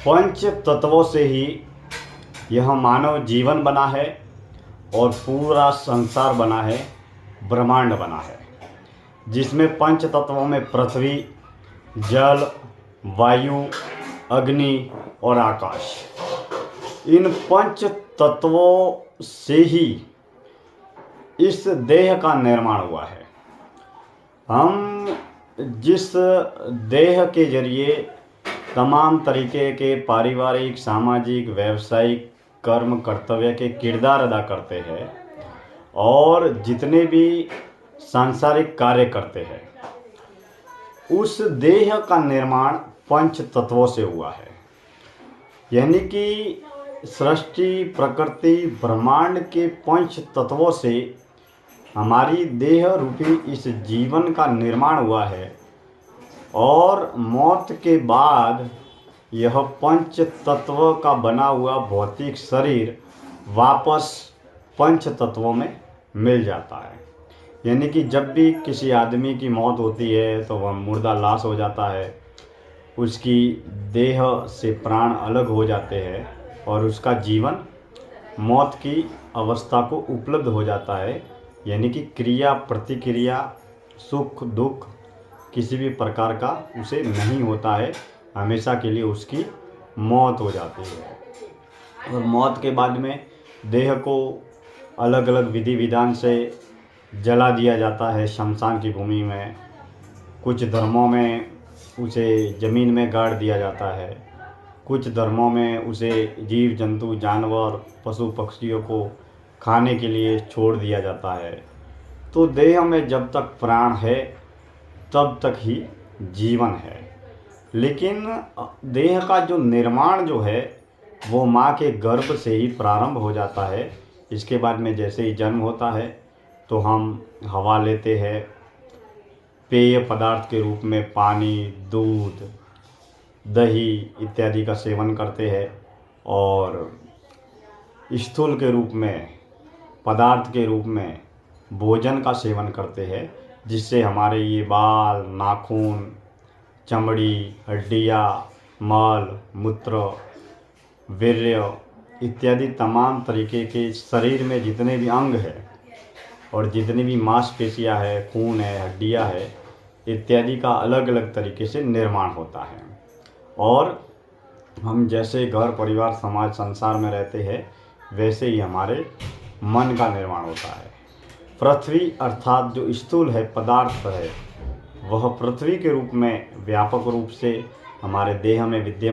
पंच तत्वों से ही यह मानव जीवन बना है और पूरा संसार बना है, ब्रह्मांड बना है, जिसमें पंच तत्वों में पृथ्वी, जल, वायु, अग्नि और आकाश, इन पंच तत्वों से ही इस देह का निर्माण हुआ है। हम जिस देह के जरिए तमाम तरीके के पारिवारिक, सामाजिक, व्यावसायिक कर्म, कर्तव्य के किरदार अदा करते हैं और जितने भी सांसारिक कार्य करते हैं, उस देह का निर्माण पंच तत्वों से हुआ है। यानी कि सृष्टि, प्रकृति, ब्रह्मांड के पंच तत्वों से हमारी देह रूपी इस जीवन का निर्माण हुआ है और मौत के बाद यह पंच तत्व का बना हुआ भौतिक शरीर वापस पंच तत्वों में मिल जाता है। यानी कि जब भी किसी आदमी की मौत होती है तो वह मुर्दा लाश हो जाता है, उसकी देह से प्राण अलग हो जाते हैं और उसका जीवन मौत की अवस्था को उपलब्ध हो जाता है। यानी कि क्रिया प्रतिक्रिया, सुख दुख किसी भी प्रकार का उसे नहीं होता है, हमेशा के लिए उसकी मौत हो जाती है। और मौत के बाद में देह को अलग अलग विधि विधान से जला दिया जाता है शमशान की भूमि में। कुछ धर्मों में उसे ज़मीन में गाड़ दिया जाता है, कुछ धर्मों में उसे जीव जंतु, जानवर, पशु पक्षियों को खाने के लिए छोड़ दिया जाता है। तो देह में जब तक प्राण है तब तक ही जीवन है। लेकिन देह का जो निर्माण जो है वो माँ के गर्भ से ही प्रारंभ हो जाता है। इसके बाद में जैसे ही जन्म होता है तो हम हवा लेते हैं, पेय पदार्थ के रूप में पानी, दूध, दही इत्यादि का सेवन करते हैं और स्थूल के रूप में, पदार्थ के रूप में भोजन का सेवन करते हैं, जिससे हमारे ये बाल, नाखून, चमड़ी, हड्डियाँ, मल, मूत्र, वीर्य इत्यादि तमाम तरीके के शरीर में जितने भी अंग हैं और जितनी भी मांसपेशियाँ है, खून है, हड्डियाँ है इत्यादि का अलग अलग तरीके से निर्माण होता है। और हम जैसे घर परिवार समाज संसार में रहते हैं वैसे ही हमारे मन का निर्माण होता है। पृथ्वी अर्थात जो स्थूल है, पदार्थ है, वह पृथ्वी के रूप में व्यापक रूप से हमारे देह में विद्यमान